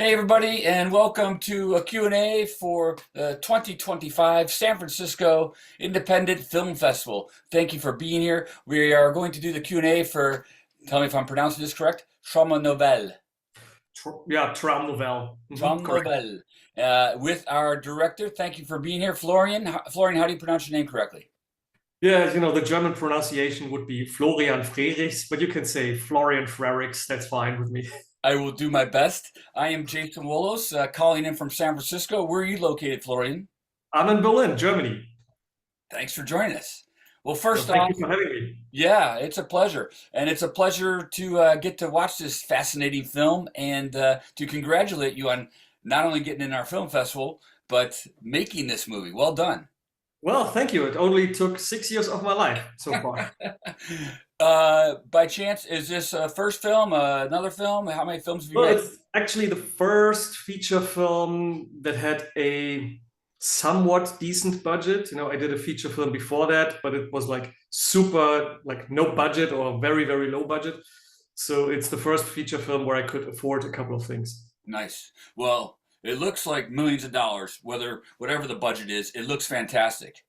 Hey everybody, and welcome to a Q&A for the 2025 San Francisco Independent Film Festival. Thank you for being here. We are going to do the Q&A for, tell me if I'm pronouncing this correct, Traumnovelle. Traumnovelle. Correct. Traumnovelle. With our director. Thank you for being here, Florian. Florian, how do you pronounce your name correctly? Yeah, the German pronunciation would be Florian Frerichs, but you can say Florian Frerichs. That's fine with me. I will do my best. I am Jason Wolos, calling in from San Francisco. Where are you located, Florian? I'm in Berlin, Germany. Thanks for joining us. Well, So first thank off, you for having me. yeah, it's a pleasure. And it's a pleasure to get to watch this fascinating film and to congratulate you on not only getting in our film festival, but making this movie. Well done. Well, thank you. It only took 6 years of my life so far. By chance, is this a first film, another film? How many films have you Well, made? it's actually the first feature film that had a somewhat decent budget. I did a feature film before that, but it was like super, like no budget or very, very low budget. So it's the first feature film where I could afford a couple of things. Nice. Well, it looks like millions of dollars, whatever the budget is. It looks fantastic.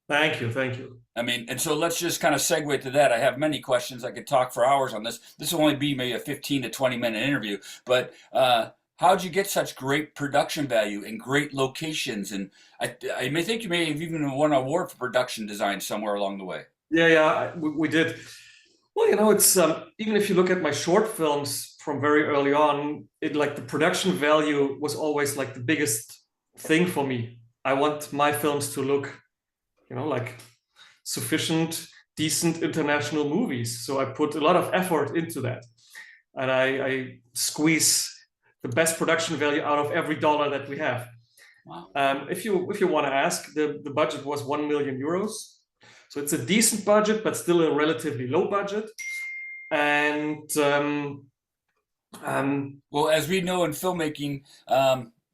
Thank you, thank you. I mean, and so let's just kind of segue to that. I have many questions. I could talk for hours on this. This will only be maybe a 15 to 20-minute interview. But how'd you get such great production value and great locations? And I may think you may have even won an award for production design somewhere along the way. Yeah, we did. Well, it's even if you look at my short films from very early on, it like the production value was always like the biggest thing for me. I want my films to look, like sufficient, decent international movies. So I put a lot of effort into that, and I squeeze the best production value out of every dollar that we have. Wow. If you want to ask, the budget was 1 million euros. So it's a decent budget, but still a relatively low budget. And Well, as we know in filmmaking,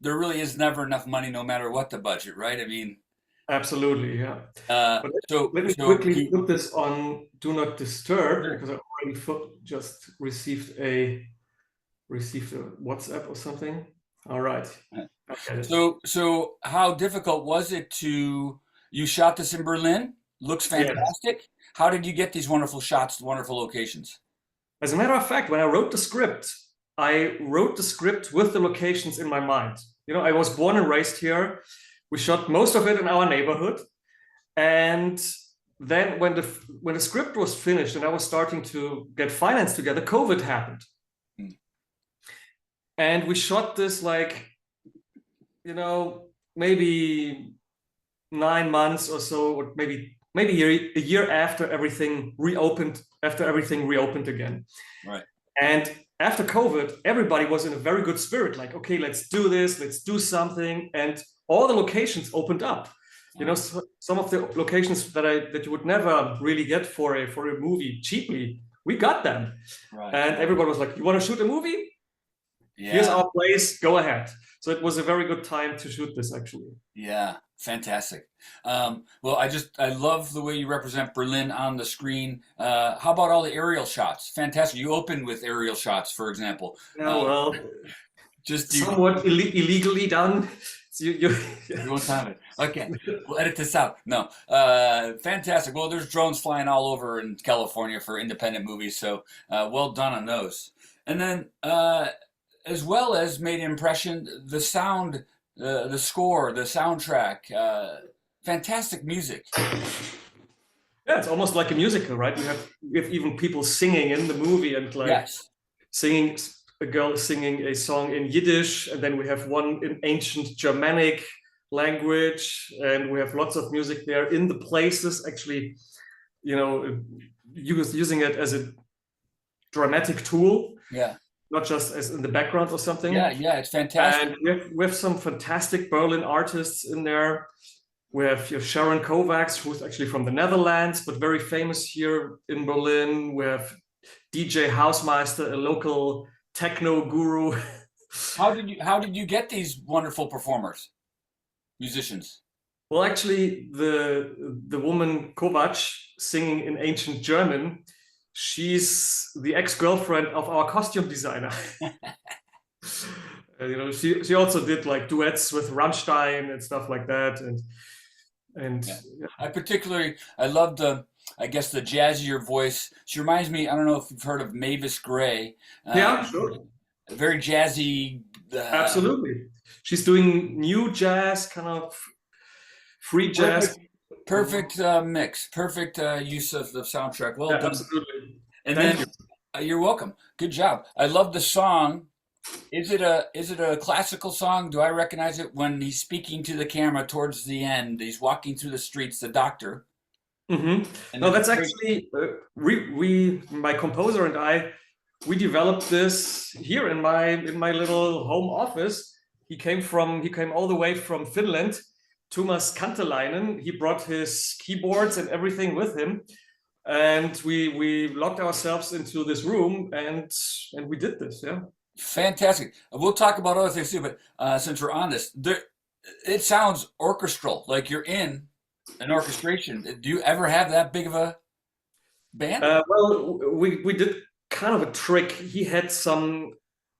there really is never enough money, no matter what the budget, right? I mean, absolutely, yeah. uh, But so let me so quickly you, put this on Do Not Disturb sure. because I already just received a WhatsApp or something. All right, I get it. So how difficult was it to, you shot this in Berlin? Looks Yes. fantastic. How did you get these wonderful shots, wonderful locations? As a matter of fact, when I wrote the script, I wrote the script with the locations in my mind. I was born and raised here. We shot most of it in our neighborhood. And then when the script was finished and I was starting to get finance together, COVID happened. Hmm. And we shot this like, maybe 9 months or so, or maybe a year after everything reopened again. Right. And after COVID, everybody was in a very good spirit, like, okay, let's do this, let's do something. And all the locations opened up. Some of the locations that you would never really get for a movie cheaply, we got them. Right. And everybody was like, you want to shoot a movie? Here's Yeah. our place, go ahead. So it was a very good time to shoot this, actually. Yeah. Fantastic. Well, I love the way you represent Berlin on the screen. How about all the aerial shots? Fantastic. You open with aerial shots, for example. Yeah, well, Just you. somewhat illegally done. So You won't have it. Okay, we'll edit this out. No, fantastic. Well, there's drones flying all over in California for independent movies, so well done on those. And then, as well as made an impression, the sound, the score, the soundtrack, fantastic music. Yeah, it's almost like a musical, right? We have even people singing in the movie and like Yes. singing a girl singing a song in Yiddish, and then we have one in ancient Germanic language, and we have lots of music there in the places. Actually, using it as a dramatic tool, Yeah. not just as in the background or something. Yeah. Yeah. It's fantastic. And we have some fantastic Berlin artists in there. We have Sharon Kovacs, who's actually from the Netherlands, but very famous here in Berlin. We have DJ Hausmeister, a local techno guru. How did you get these wonderful performers, musicians? Well, actually, the woman Kovac singing in ancient German, she's the ex-girlfriend of our costume designer. She also did like duets with Rammstein and stuff like that, and Yeah. yeah. I love I guess the jazzier voice. She reminds me, I don't know if you've heard of Mavis Gray. Uh, Yeah, sure. very jazzy. Uh, Absolutely. She's doing new jazz, kind of free jazz. perfect, perfect mix, perfect use of the soundtrack. Well Yeah, done. absolutely. And Thank then you. you're welcome. Good job. I love the song. Is it a classical song? Do I recognize it when he's speaking to the camera towards the end? He's walking through the streets, the doctor, Hmm. and No, there's a that's great. actually my composer and I, we developed this here in my little home office. He came all the way from Finland, Thomas Kantelainen. He brought his keyboards and everything with him, and we locked ourselves into this room and we did this. Yeah. Fantastic. We'll talk about other things too, but since we're on this, it sounds orchestral, like you're in an orchestration. Do you ever have that big of a band? Well, we did kind of a trick. He had some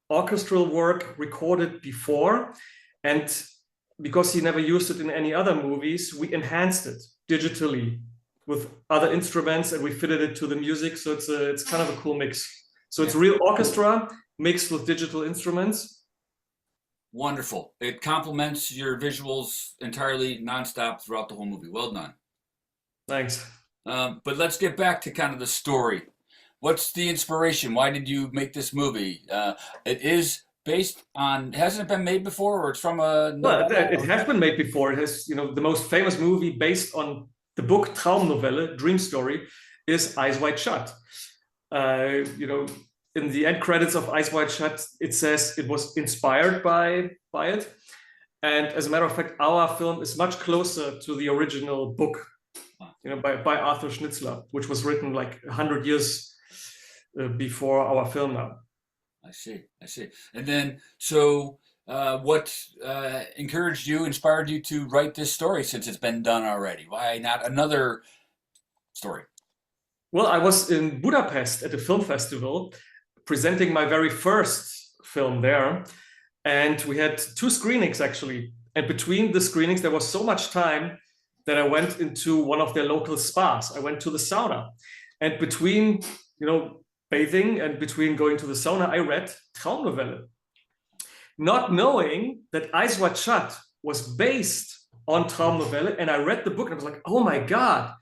orchestral work recorded before, and because he never used it in any other movies, we enhanced it digitally with other instruments, and we fitted it to the music. So it's kind of a cool mix. So Yeah. it's real orchestra mixed with digital instruments. Wonderful. It complements your visuals entirely nonstop throughout the whole movie. Well done. Thanks. But let's get back to kind of the story. What's the inspiration? Why did you make this movie? It is based on, hasn't it been made before, or it's from a Well, it novella? has been made before. It has, the most famous movie based on the book Traumnovelle, Dream Story, is Eyes Wide Shut. In the end credits of Eyes Wide Shut, it says it was inspired by it. And as a matter of fact, our film is much closer to the original book, by Arthur Schnitzler, which was written like 100 years before our film now. I see, I see. And then, so what encouraged you, inspired you to write this story since it's been done already? Why not another story? Well, I was in Budapest at a film festival presenting my very first film there. And we had two screenings actually. And between the screenings, there was so much time that I went into one of their local spas. I went to the sauna. And between, bathing and between going to the sauna, I read Traumnovelle, not knowing that Eyes Wide Shut was based on Traumnovelle. And I read the book and I was like, oh my God,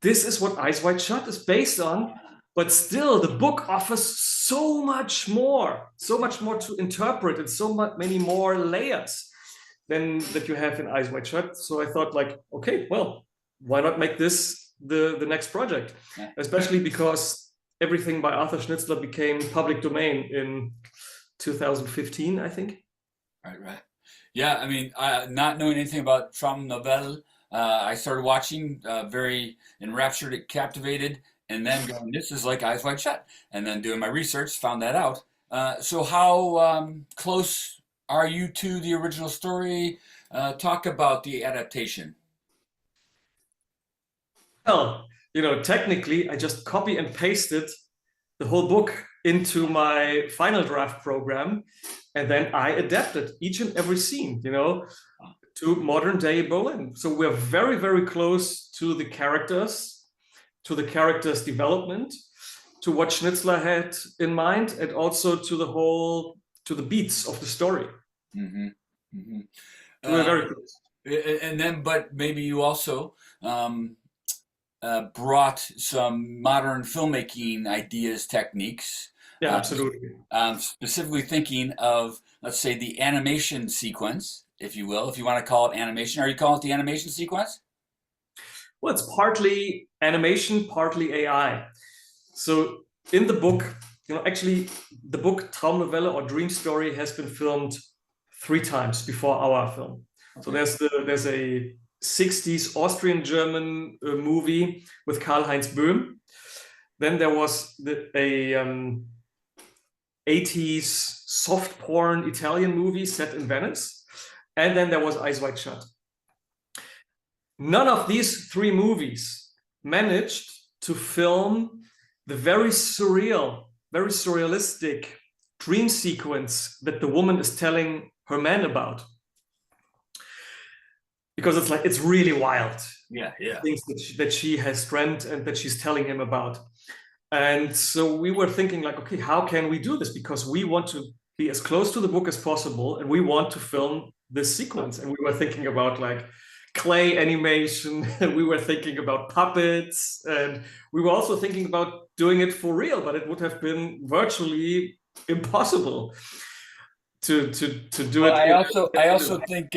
this is what Eyes Wide Shut is based on. But still, the book offers so much more to interpret, and many more layers than that you have in Eyes Wide Shut. So I thought, like, okay, well, why not make this the next project? Yeah. Especially because everything by Arthur Schnitzler became public domain in 2015, I think. Right, right. Yeah, I mean, not knowing anything about Traumnovelle, I started watching, very enraptured, captivated, and then going, this is like Eyes Wide Shut. And then doing my research, found that out. So how close are you to the original story? Talk about the adaptation. Well, technically, I just copy and pasted the whole book into my final draft program, and then I adapted each and every scene, to modern day Berlin. So we're very, very close to the characters, development, to what Schnitzler had in mind, and also to the beats of the story. Mm-hmm. Mm-hmm. So we're very close. And then, but maybe you also brought some modern filmmaking ideas, techniques. Yeah, absolutely. Specifically thinking of, let's say, the animation sequence, if you will, if you want to call it animation. Are you calling it the animation sequence? Well, it's partly animation, partly AI. So in the book, actually, the book Traumnovelle or Dream Story has been filmed 3 times before our film. Okay. So there's a 60s Austrian-German movie with Karl-Heinz Böhm. Then there was a 80s soft porn Italian movie set in Venice. And then there was Eyes Wide Shut. None of these 3 movies managed to film the very surrealistic dream sequence that the woman is telling her man about, because it's like, it's really wild. Yeah. Things that she has dreamt and that she's telling him about. And so we were thinking like, okay, how can we do this? Because we want to be as close to the book as possible, and we want to film this sequence. And we were thinking about like clay animation, and we were thinking about puppets, and we were also thinking about doing it for real, but it would have been virtually impossible to do Well, it. I also think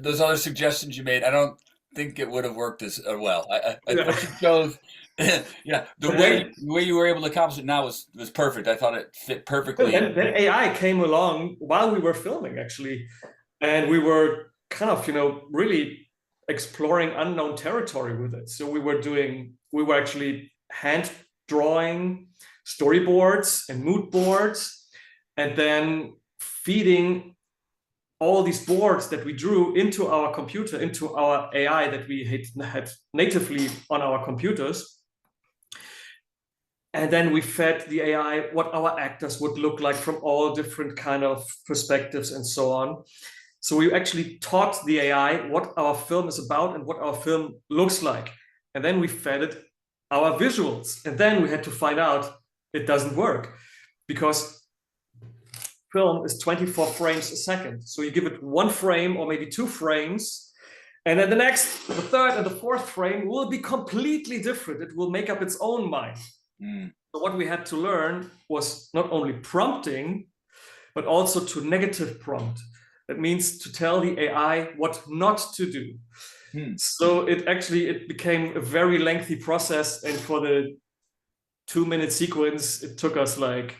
those other suggestions you made, I don't think it would have worked as well. What you chose, yeah, the way you were able to accomplish it now was perfect. I thought it fit perfectly. Then AI came along while we were filming, actually, and we were kind of, really exploring unknown territory with it. So we were actually hand drawing storyboards and mood boards, and then feeding all these boards that we drew into our computer, into our AI that we had natively on our computers. And then we fed the AI what our actors would look like from all different kind of perspectives and so on. So we actually taught the AI what our film is about and what our film looks like. And then we fed it our visuals. And then we had to find out it doesn't work, because film is 24 frames a second. So you give it 1 frame or maybe 2 frames, and then the 3rd and the 4th frame will be completely different. It will make up its own mind. So what we had to learn was not only prompting, but also to negative prompt. That means to tell the AI what not to do. So it became a very lengthy process, and for the 2-minute sequence, it took us like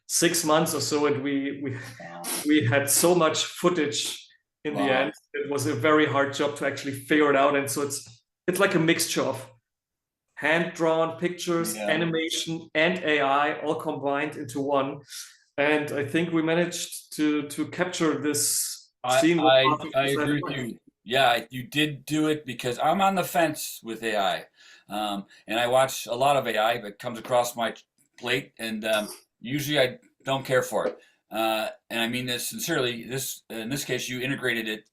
6 months or so, and we had so much footage in the end. It was a very hard job to actually figure it out, and so it's like a mixture of hand-drawn pictures, animation, and AI all combined into one. And I think we managed to capture this scene. I agree with you. Yeah, you did do it, because I'm on the fence with AI, and I watch a lot of AI that comes across my plate, and usually I don't care for it. And I mean this sincerely. In this case, you integrated it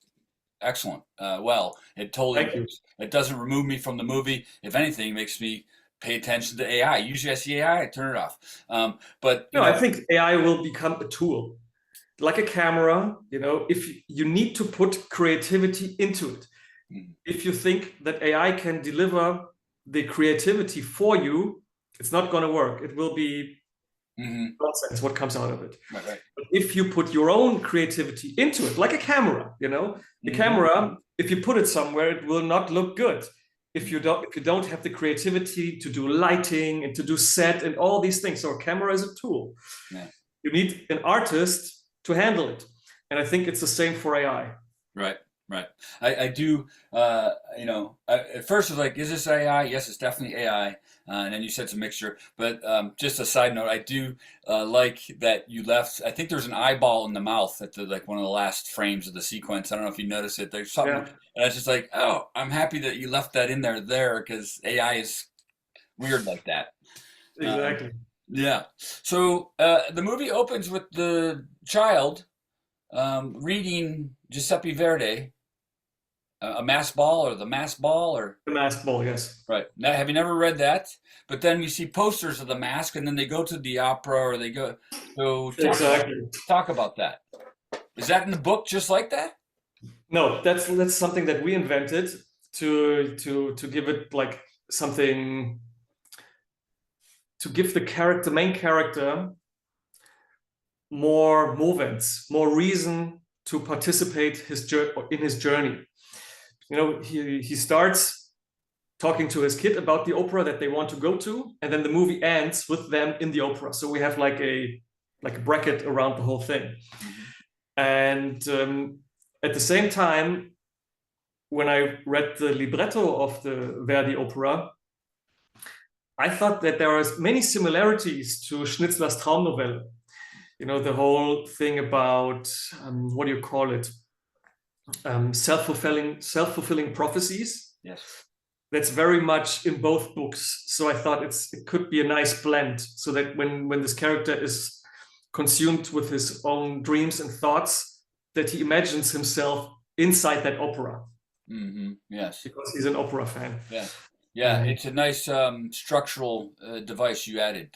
excellent. Well, it totally works. It doesn't remove me from the movie. If anything, it makes me pay attention to AI. Usually I see AI, I turn it off. But I think AI will become a tool, like a camera. If you need to put creativity into it, if you think that AI can deliver the creativity for you, it's not going to work. It will be nonsense what comes out of it. Right. But if you put your own creativity into it, like a camera, the camera, if you put it somewhere, it will not look good. If you don't have the creativity to do lighting and to do set and all these things. So a camera is a tool. Yeah. You need an artist to handle it. And I think it's the same for AI. Right. I do, at first I was like, is this AI? Yes, it's definitely AI. And then you said it's a mixture. But just a side note, I do like that you left, I think there's an eyeball in the mouth at one of the last frames of the sequence. I don't know if you noticed it. There's something, and I was just like, oh, I'm happy that you left that in there, because AI is weird like that. Exactly. Yeah. So the movie opens with the child reading Giuseppe Verdi, a mass ball, or the mass ball, or the mass ball, yes. Right. Now, have you never read that? But then we see posters of the mask, and then they go to the opera, or they go. So talk about that. Is that in the book just like that? No, that's something that we invented to give it like something, to give the main character more movements, more reason to participate in his journey. He starts talking to his kid about the opera that they want to go to, and then the movie ends with them in the opera. So we have like a bracket around the whole thing. And at the same time, when I read the libretto of the Verdi opera, I thought that there are many similarities to Schnitzler's Traumnovelle. The whole thing about, what do you call it? Self-fulfilling prophecies. Yes. That's very much in both books. So I thought it could be a nice blend, so that when this character is consumed with his own dreams and thoughts that he imagines himself inside that opera. Yes. Because he's an opera fan. Yeah. Yeah, it's a nice structural device you added.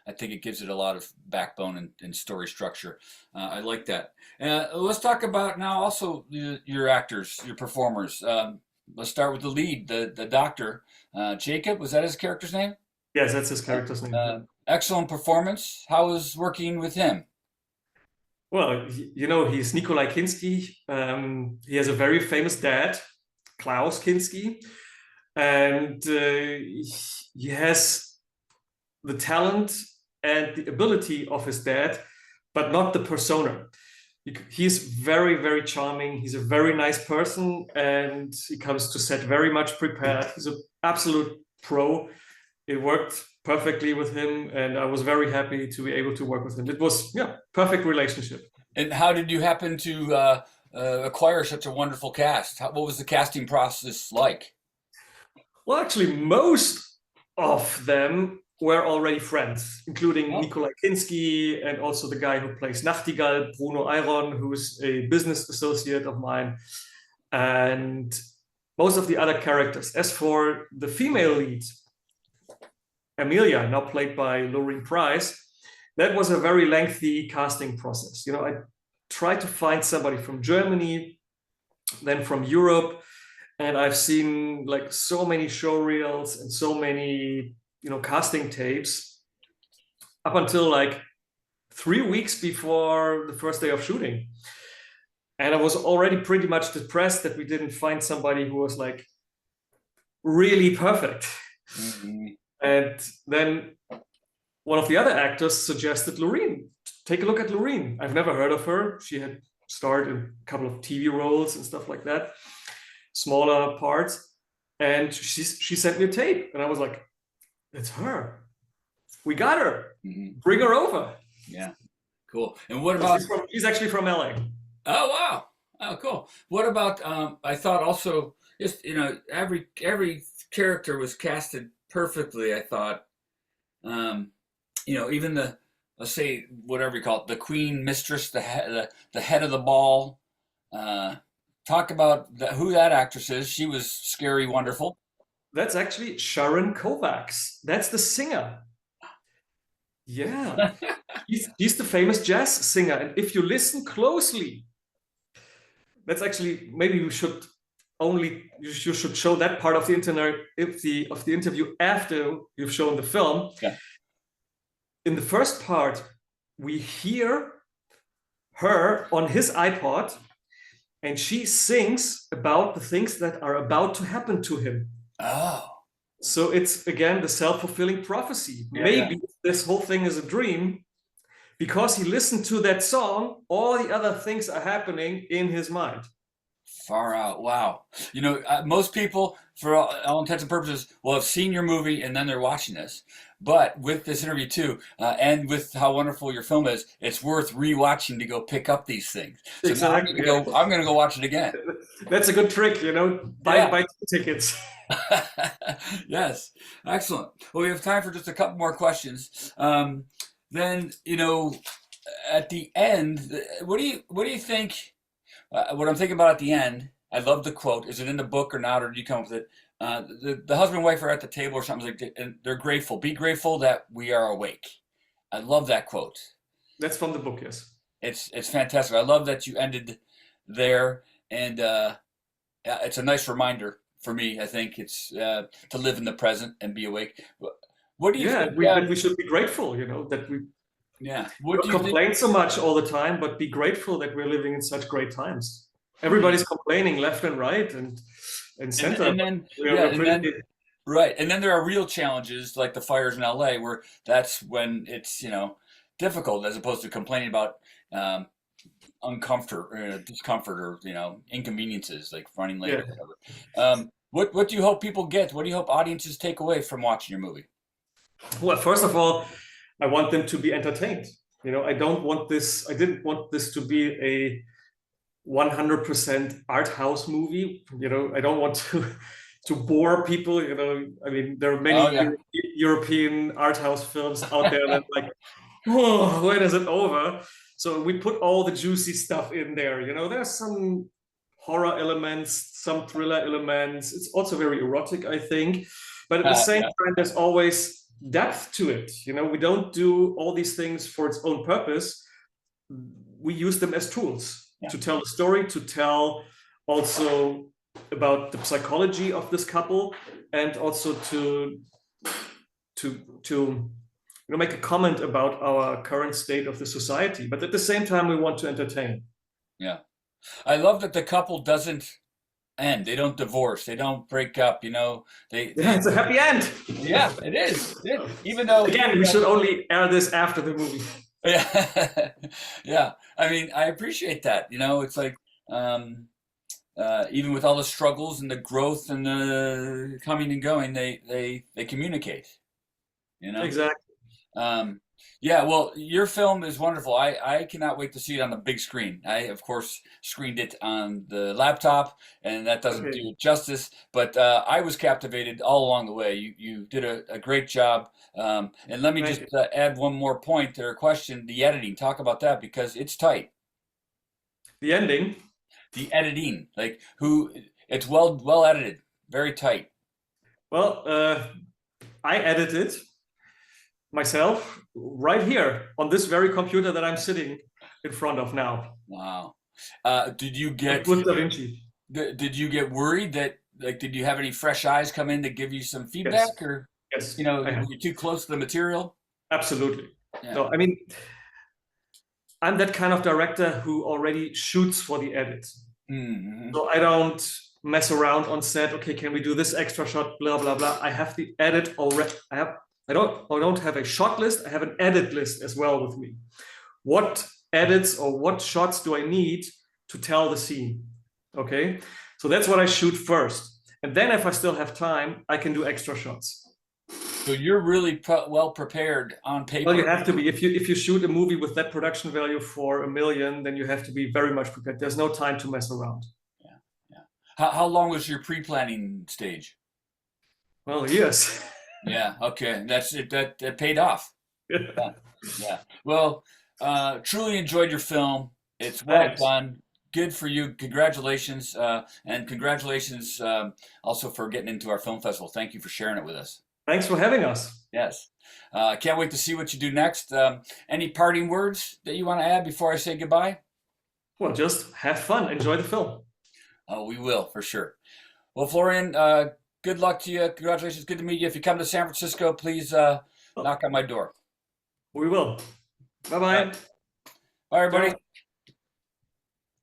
I think it gives it a lot of backbone and story structure. I like that. Let's talk about now also your actors, your performers. Let's start with the lead, the doctor. Jacob, was that his character's name? Yes, that's his character's name. Excellent performance. How was working with him? Well, you know, he's Nikolai Kinski. He has a very famous dad, Klaus Kinski, and he has the talent and the ability of his dad, but not the persona. He's very, very charming. He's a very nice person, and he comes to set very much prepared. He's an absolute pro. It worked perfectly with him, and I was very happy to be able to work with him. It was, yeah, perfect relationship. And how did you happen to acquire such a wonderful cast? What was the casting process like? Well, actually, most of them were already friends, including Nikolai Kinski and also the guy who plays Nachtigall, Bruno Iron, who's a business associate of mine, and most of the other characters. As for the female lead, Amelia, now played by Lorraine Price, that was a very lengthy casting process. You know, I tried to find somebody from Germany, then from Europe, and I've seen like so many show reels and so many, you know, casting tapes up until like 3 weeks before the first day of shooting. And I was already pretty much depressed that we didn't find somebody who was like really perfect. And then one of the other actors suggested Lorraine. Take a look at Lorraine. I've never heard of her. She had starred in a couple of TV roles and stuff like that, smaller parts. And she sent me a tape. And I was like, it's her. We got her. Bring her over. Yeah, cool. And what about... She's actually from LA. Oh, wow. Oh, cool. What about, I thought also, just, you know, every character was casted perfectly, I thought. You know, even the, let's say, whatever you call it, the queen mistress, the head of the ball. Talk about who that actress is. She was scary, wonderful. That's actually Sharon Kovacs. That's the singer. Yeah. he's the famous jazz singer. And if you listen closely, that's actually, maybe you should show that part of the interview after you've shown the film. Yeah. In the first part, we hear her on his iPod, and she sings about the things that are about to happen to him. Oh. So it's, again, the self-fulfilling prophecy. Yeah, Maybe this whole thing is a dream. Because he listened to that song, all the other things are happening in his mind. Far out. Wow. You know, most people, for all intents and purposes, will have seen your movie and then they're watching this. But with this interview too, and with how wonderful your film is, it's worth rewatching to go pick up these things. So exactly. I'm going to go watch it again. That's a good trick, you know, buy tickets. Yes. Excellent. Well, we have time for just a couple more questions. Then, you know, at the end, what do you think? What I'm thinking about at the end, I love the quote. Is it in the book or not, or did you come up with it? The husband and wife are at the table or something like that, and they're grateful. Be grateful that we are awake. I love that quote. That's from the book, yes. It's fantastic. I love that you ended there, and it's a nice reminder for me. I think it's to live in the present and be awake. What do you think? We should be grateful, you know, that we What do you complain so much all the time, but be grateful that we're living in such great times. Everybody's complaining left and right and center. And then right. And then there are real challenges like the fires in LA where that's when it's, you know, difficult as opposed to complaining about discomfort or, you know, inconveniences like running late or whatever. What do you hope people get? What do you hope audiences take away from watching your movie? Well, first of all, I want them to be entertained. You know, I didn't want this to be a 100% art house movie. You know, I don't want to bore people. You know, I mean, there are many European art house films out there that like oh, when is it over? So we put all the juicy stuff in there. There's some horror elements, some thriller elements. It's also very erotic, I think. But at the same Yeah, time, there's always depth to it. We don't do all these things for its own purpose. We use them as tools yeah. to tell a story, to tell also about the psychology of this couple, and also to make a comment about our current state of the society. But at the same time, we want to entertain. Yeah. I love that the couple doesn't end. They don't divorce. They don't break up. Yeah, it's a happy end. Yeah, it is. Even though, Again, we should only air this after the movie. yeah, yeah. I mean, I appreciate that. It's like, even with all the struggles and the growth and the coming and going, they communicate. Exactly. Um, yeah, well, your film is wonderful. I cannot wait to see it on the big screen. I, of course, screened it on the laptop, and that doesn't Okay. do it justice. But I was captivated all along the way. You did a great job. And let me Thank just you. add one more point or question: the editing. Talk about that because it's tight. The ending. The editing, like it's well edited, very tight. Well, I edited myself right here on this very computer that I'm sitting in front of now. Wow. Did you Like get with Da Vinci. did you get worried that like did you have any fresh eyes come in to give you some Yes. feedback or Yes, I were have. you too close to the material? Absolutely. Yeah. No, I mean, I'm that kind of director who already shoots for the edit. Mm-hmm. So I don't mess around on set. Okay, can we do this extra shot? Blah blah blah. I have the edit already. I don't have a shot list. I have an edit list as well with me. What edits or what shots do I need to tell the scene? Okay, so that's what I shoot first, and then if I still have time, I can do extra shots. So you're really well prepared on Well, you paper. have to be. If you shoot a movie with that production value for $1 million, then you have to be very much prepared. There's no time to mess around. Yeah, yeah. How long was your pre-planning stage? Well, yes. Yeah, okay. That's it. That paid off. Yeah, yeah. Well, truly enjoyed your film. It's well Thanks. done. Good for you. Congratulations. And congratulations also for getting into our film festival. Thank you for sharing it with us. Thanks for having us. Yes. I can't wait to see what you do next. Any parting words that you want to add before I say goodbye? Well, just have fun. Enjoy the film. Oh, we will for sure. Well, Florian, good luck to you. Congratulations. Good to meet you. If you come to San Francisco, please knock on my door. We will. Bye All right. bye. Bye, everybody.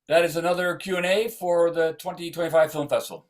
That is another Q&A for the 2025 Film Festival.